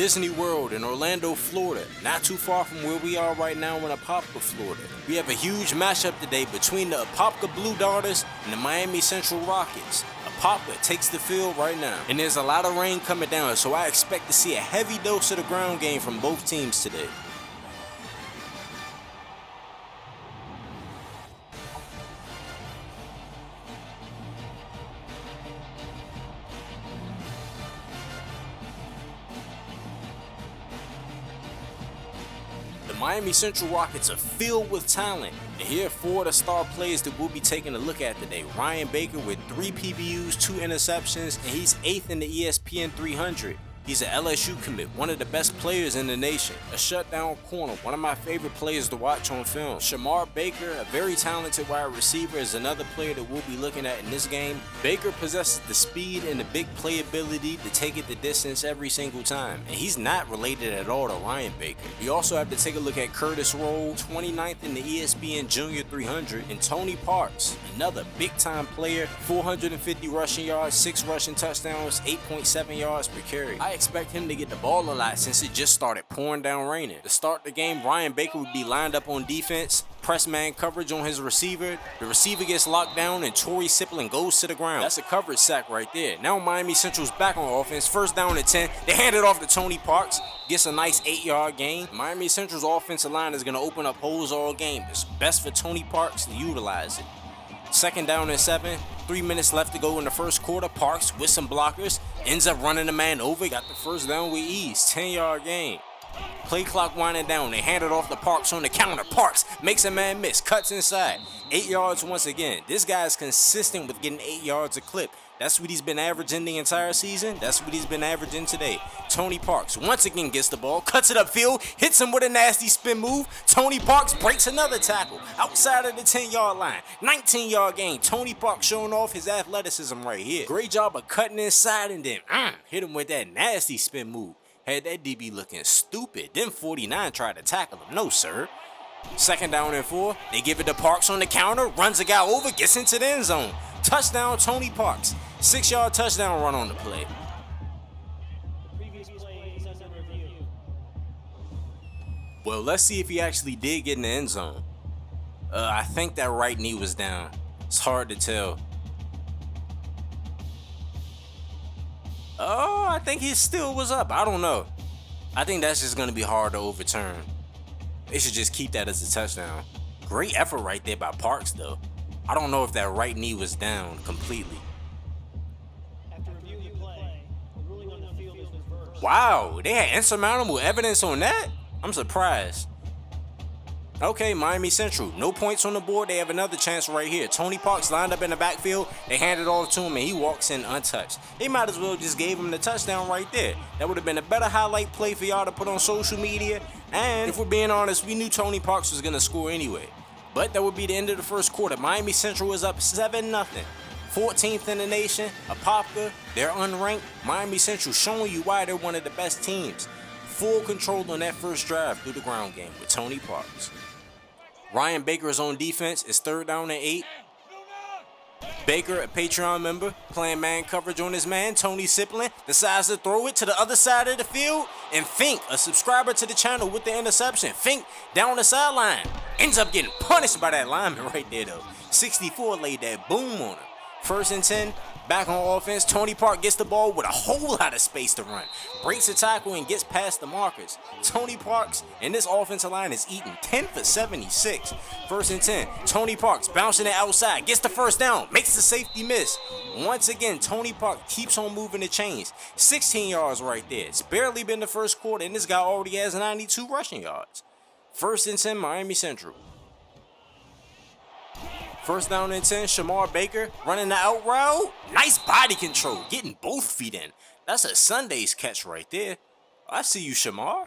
Disney World in Orlando, Florida, not too far from where we are right now in Apopka, Florida. We have a huge matchup today between the Apopka Blue Darters and the Miami Central Rockets. Apopka takes the field right now, and there's a lot of rain coming down, so I expect to see a heavy dose of the ground game from both teams today. The Miami Central Rockets are filled with talent, and here are 4 of the star players that we'll be taking a look at today. Ryan Baker with 3 PBUs, 2 interceptions, and he's 8th in the ESPN 300. He's an LSU commit, one of the best players in the nation. A shutdown corner, one of my favorite players to watch on film. Shamar Baker, a very talented wide receiver, is another player that we'll be looking at in this game. Baker possesses the speed and the big playability to take it the distance every single time, and he's not related at all to Ryan Baker. We also have to take a look at Curtis Roll, 29th in the ESPN Junior 300, and Tony Parks, another big-time player, 450 rushing yards, 6 rushing touchdowns, 8.7 yards per carry. I expect him to get the ball a lot since it just started pouring down raining. To start the game, Ryan Baker would be lined up on defense, press man coverage on his receiver. The receiver gets locked down and Torrey Sipling goes to the ground. That's a coverage sack right there. Now Miami Central's back on offense. First down and 10. They hand it off to Tony Parks. Gets a nice 8-yard gain. Miami Central's offensive line is going to open up holes all game. It's best for Tony Parks to utilize it. Second down and 7. 3 minutes left to go in the first quarter. Parks with some blockers ends up running the man over. Got the first down with ease. 10-yard gain. Play clock winding down. They hand it off to Parks on the counter. Parks makes a man miss. Cuts inside. 8 yards once again. This guy is consistent with getting 8 yards a clip. That's what he's been averaging the entire season. That's what he's been averaging today. Tony Parks once again gets the ball, cuts it upfield, hits him with a nasty spin move. Tony Parks breaks another tackle outside of the 10-yard line. 19-yard gain. Tony Parks showing off his athleticism right here. Great job of cutting inside and then hit him with that nasty spin move. Had that DB looking stupid. Then 49 tried to tackle him. No, sir. Second down and 4. They give it to Parks on the counter. Runs a guy over. Gets into the end zone. Touchdown, Tony Parks. 6-yard touchdown run on the play. Well, let's see if he actually did get in the end zone. I think that right knee was down. It's hard to tell. Oh, I think he still was up. I don't know. I think that's just going to be hard to overturn. They should just keep that as a touchdown. Great effort right there by Parks, though. I don't know if that right knee was down completely. Wow, they had insurmountable evidence on that? I'm surprised. Okay, Miami Central, no points on the board. They have another chance right here. Tony Parks lined up in the backfield. They hand it off to him, and he walks in untouched. They might as well just gave him the touchdown right there. That would have been a better highlight play for y'all to put on social media. And if we're being honest, we knew Tony Parks was going to score anyway. But that would be the end of the first quarter. Miami Central is up 7-0. 14th in the nation. Apopka, they're unranked. Miami Central showing you why they're one of the best teams. Full control on that first drive through the ground game with Tony Parks. Ryan Baker is on defense. It's 3rd down and 8. Baker, a Patreon member, playing man coverage on his man, Tony Sipling, decides to throw it to the other side of the field, and Fink, a subscriber to the channel with the interception. Fink, down the sideline, ends up getting punished by that lineman right there, though. 64 laid that boom on him. 1st and 10, back on offense. Tony Park gets the ball with a whole lot of space to run. Breaks a tackle and gets past the markers. Tony Parks and this offensive line is eating 10 for 76. 1st and 10. Tony Parks bouncing it outside. Gets the first down. Makes the safety miss. Once again, Tony Parks keeps on moving the chains. 16 yards right there. It's barely been the first quarter and this guy already has 92 rushing yards. 1st and 10, Miami Central. 1st down and 10, Shamar Baker running the out route. Nice body control, getting both feet in. That's a Sunday's catch right there. I see you, Shamar.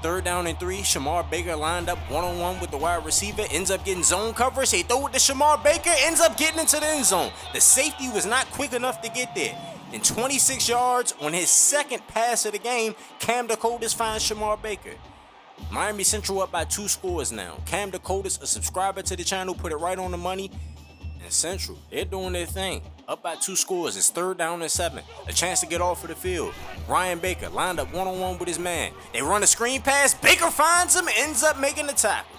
3rd down and 3, Shamar Baker lined up one-on-one with the wide receiver. Ends up getting zone coverage. They throw it to Shamar Baker. Ends up getting into the end zone. The safety was not quick enough to get there. And 26 yards on his 2nd pass of the game, Cam Dakotas finds Shamar Baker. Miami Central up by 2 scores now. Cam Dakotas, a subscriber to the channel, put it right on the money. And Central, they're doing their thing. Up by 2 scores, it's 3rd down and 7. A chance to get off of the field. Ryan Baker lined up one-on-one with his man. They run a screen pass. Baker finds him, ends up making the tackle.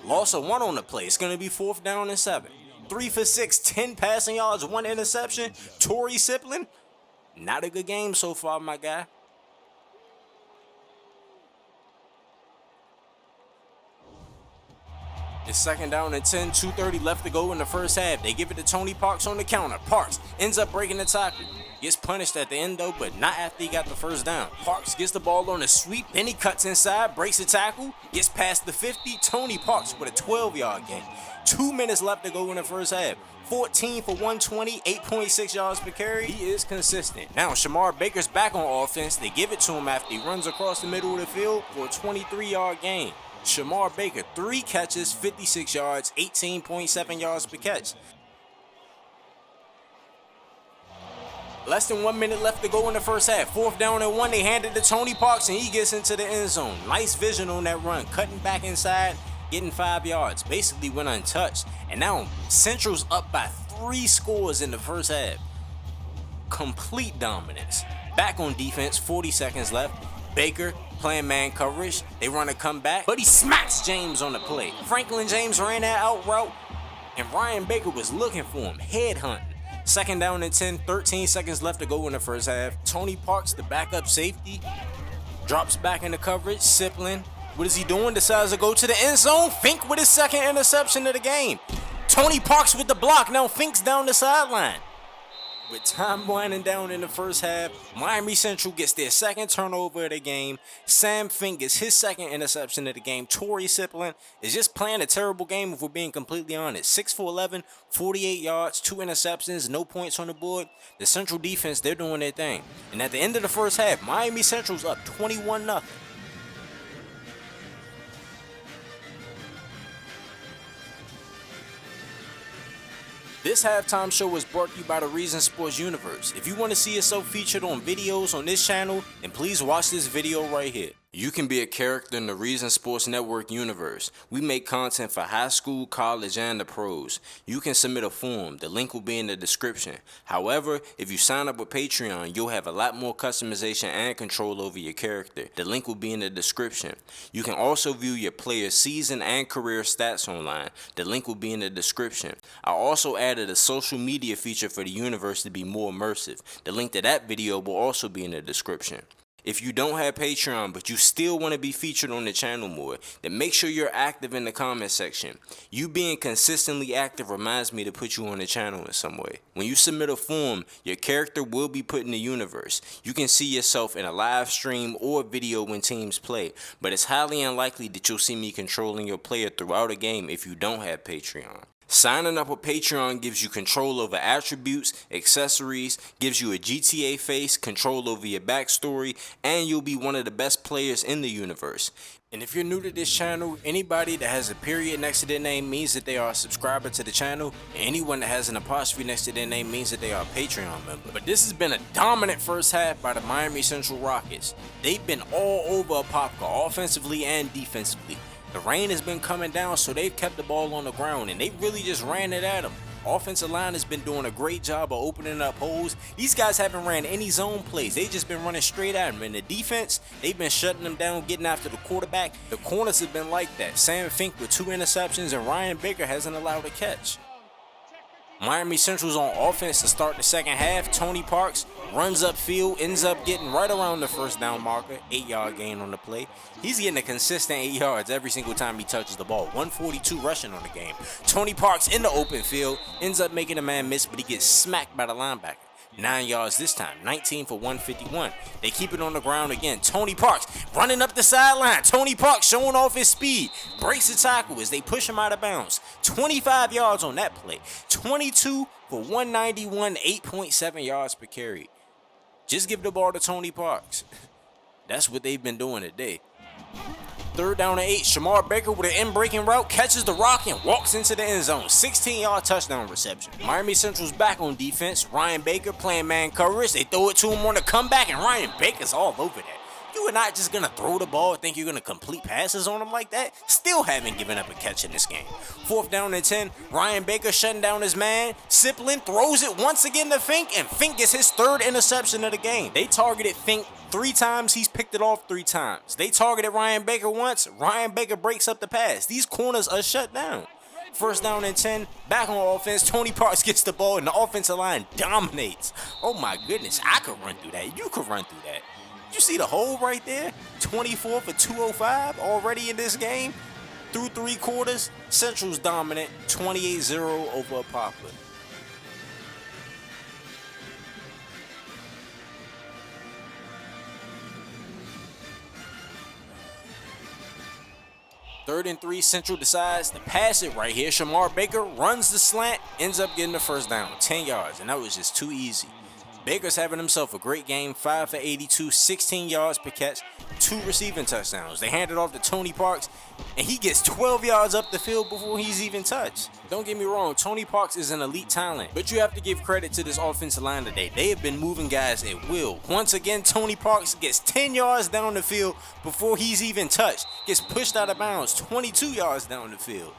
Loss of 1 on the play. It's going to be 4th down and 7. 3 for 6, 10 passing yards, 1 interception. Torrey Sipling, not a good game so far, my guy. It's 2nd down and 10, 2:30 left to go in the first half. They give it to Tony Parks on the counter. Parks ends up breaking the tackle. Gets punished at the end though, but not after he got the 1st down. Parks gets the ball on a sweep, then he cuts inside, breaks the tackle, gets past the 50. Tony Parks with a 12-yard gain. 2 minutes left to go in the first half. 14 for 120, 8.6 yards per carry. He is consistent. Now Shamar Baker's back on offense. They give it to him after he runs across the middle of the field for a 23-yard gain. Shamar Baker, 3 catches, 56 yards, 18.7 yards per catch. Less than 1 minute left to go in the first half. 4th down and 1, they hand it to Tony Parks and he gets into the end zone. Nice vision on that run, cutting back inside, getting 5 yards. Basically went untouched. And now Central's up by 3 scores in the first half. Complete dominance. Back on defense, 40 seconds left. Baker playing man coverage. They run a comeback, but he smacks James on the play. Franklin James ran that out route, and Ryan Baker was looking for him, head hunting. 2nd down and 10, 13 seconds left to go in the first half. Tony Parks, the backup safety, drops back into coverage. Sipling, what is he doing? Decides to go to the end zone. Fink with his 2nd interception of the game. Tony Parks with the block. Now Fink's down the sideline. With time winding down in the first half, Miami Central gets their 2nd turnover of the game. Sam Fink gets his 2nd interception of the game. Torrey Sipling is just playing a terrible game if we're being completely honest. 6 for 11, 48 yards, 2 interceptions, no points on the board. The Central defense, they're doing their thing. And at the end of the first half, Miami Central's up 21-0. This halftime show was brought to you by the Reason Sports Universe. If you want to see yourself featured on videos on this channel, then please watch this video right here. You can be a character in the Reason Sports Network universe. We make content for high school, college, and the pros. You can submit a form. The link will be in the description. However, if you sign up with Patreon, you'll have a lot more customization and control over your character. The link will be in the description. You can also view your player's season and career stats online. The link will be in the description. I also added a social media feature for the universe to be more immersive. The link to that video will also be in the description. If you don't have Patreon, but you still want to be featured on the channel more, then make sure you're active in the comment section. You being consistently active reminds me to put you on the channel in some way. When you submit a form, your character will be put in the universe. You can see yourself in a live stream or video when teams play, but it's highly unlikely that you'll see me controlling your player throughout a game if you don't have Patreon. Signing up with Patreon gives you control over attributes, accessories, gives you a GTA face, control over your backstory, and you'll be one of the best players in the universe. And if you're new to this channel, anybody that has a period next to their name means that they are a subscriber to the channel, and anyone that has an apostrophe next to their name means that they are a Patreon member. But this has been a dominant first half by the Miami Central Rockets. They've been all over Apopka, offensively and defensively. The rain has been coming down, so they've kept the ball on the ground, and they really just ran it at them. Offensive line has been doing a great job of opening up holes. These guys haven't ran any zone plays. They've just been running straight at them. And the defense, they've been shutting them down, getting after the quarterback. The corners have been like that. Sam Fink with 2 interceptions, and Ryan Baker hasn't allowed a catch. Miami Central's on offense to start the second half. Tony Parks runs upfield, ends up getting right around the 1st down marker, 8-yard gain on the play. He's getting a consistent 8 yards every single time he touches the ball. 142 rushing on the game. Tony Parks in the open field, ends up making a man miss, but he gets smacked by the linebacker. 9 yards this time, 19 for 151. They keep it on the ground again. Tony Parks running up the sideline. Tony Parks showing off his speed. Breaks the tackle as they push him out of bounds. 25 yards on that play. 22 for 191, 8.7 yards per carry. Just give the ball to Tony Parks. That's what they've been doing today. 3rd down and 8. Shamar Baker with an in-breaking route catches the rock and walks into the end zone. 16-yard touchdown reception. Miami Central's back on defense. Ryan Baker playing man coverage. They throw it to him on the comeback, and Ryan Baker's all over that. You are not just gonna throw the ball and think you're gonna complete passes on him like that. Still haven't given up a catch in this game. 4th down and 10. Ryan Baker shutting down his man. Siplin throws it once again to Fink, and Fink gets his 3rd interception of the game. They targeted Fink 3 times. He's picked it off 3 times. They targeted Ryan Baker once. Ryan Baker breaks up the pass. These corners are shut down. 1st down and 10, back on offense. Tony Parks gets the ball and the offensive line dominates. Oh my goodness, I could run through that. You could run through that. You see the hole right there? 24 for 205 already in this game. Through 3 quarters, Central's dominant, 28-0 over Apopka. Third and 3, Central decides to pass it right here. Shamar Baker runs the slant, ends up getting the 1st down, 10 yards, and that was just too easy. Baker's having himself a great game, 5 for 82, 16 yards per catch, 2 receiving touchdowns. They hand it off to Tony Parks, and he gets 12 yards up the field before he's even touched. Don't get me wrong, Tony Parks is an elite talent, but you have to give credit to this offensive line today. They have been moving guys at will. Once again, Tony Parks gets 10 yards down the field before he's even touched. Gets pushed out of bounds, 22 yards down the field.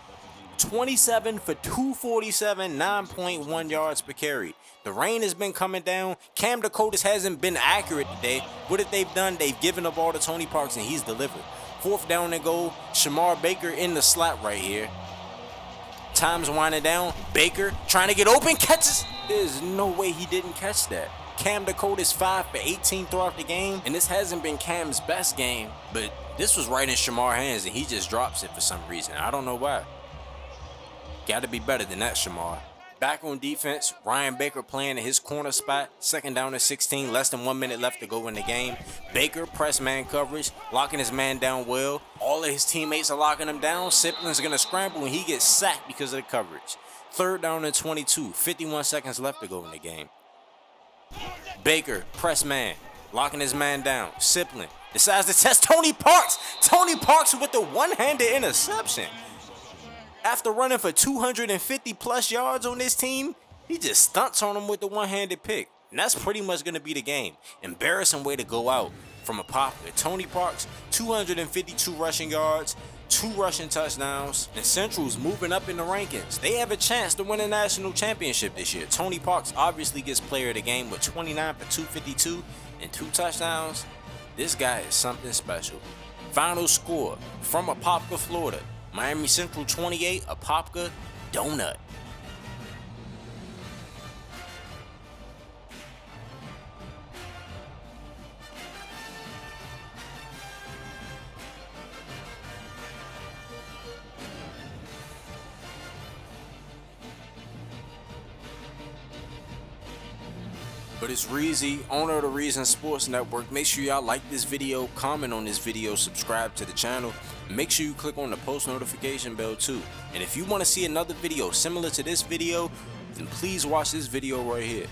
27 for 247, 9.1 yards per carry. The rain has been coming down. Cam Dakotas hasn't been accurate today. What have they done? They've given the ball to Tony Parks, and he's delivered. 4th down and goal. Shamar Baker in the slot right here. Time's winding down. Baker trying to get open, catches. There's no way he didn't catch that. Cam Dakotas 5 for 18 throughout the game, and this hasn't been Cam's best game, but this was right in Shamar's hands, and he just drops it for some reason. I don't know why. Got to be better than that, Shamar. Back on defense, Ryan Baker playing in his corner spot. 2nd down and 16, less than 1 minute left to go in the game. Baker press man coverage, locking his man down well. All of his teammates are locking him down. Siplin's going to scramble, and he gets sacked because of the coverage. 3rd down and 22, 51 seconds left to go in the game. Baker press man, locking his man down. Siplin decides to test Tony Parks. Tony Parks with the one-handed interception. After running for 250 plus yards on this team, he just stunts on him with the one-handed pick. And that's pretty much going to be the game. Embarrassing way to go out from Apopka. Tony Parks, 252 rushing yards, 2 rushing touchdowns, and Central's moving up in the rankings. They have a chance to win a national championship this year. Tony Parks obviously gets player of the game with 29 for 252 and 2 touchdowns. This guy is something special. Final score from Apopka, Florida. Miami Central 28, Apopka donut. But it's Reezy, owner of the Reason Sports Network. Make sure y'all like this video, comment on this video, subscribe to the channel. Make sure you click on the post notification bell too. And if you want to see another video similar to this video, then please watch this video right here.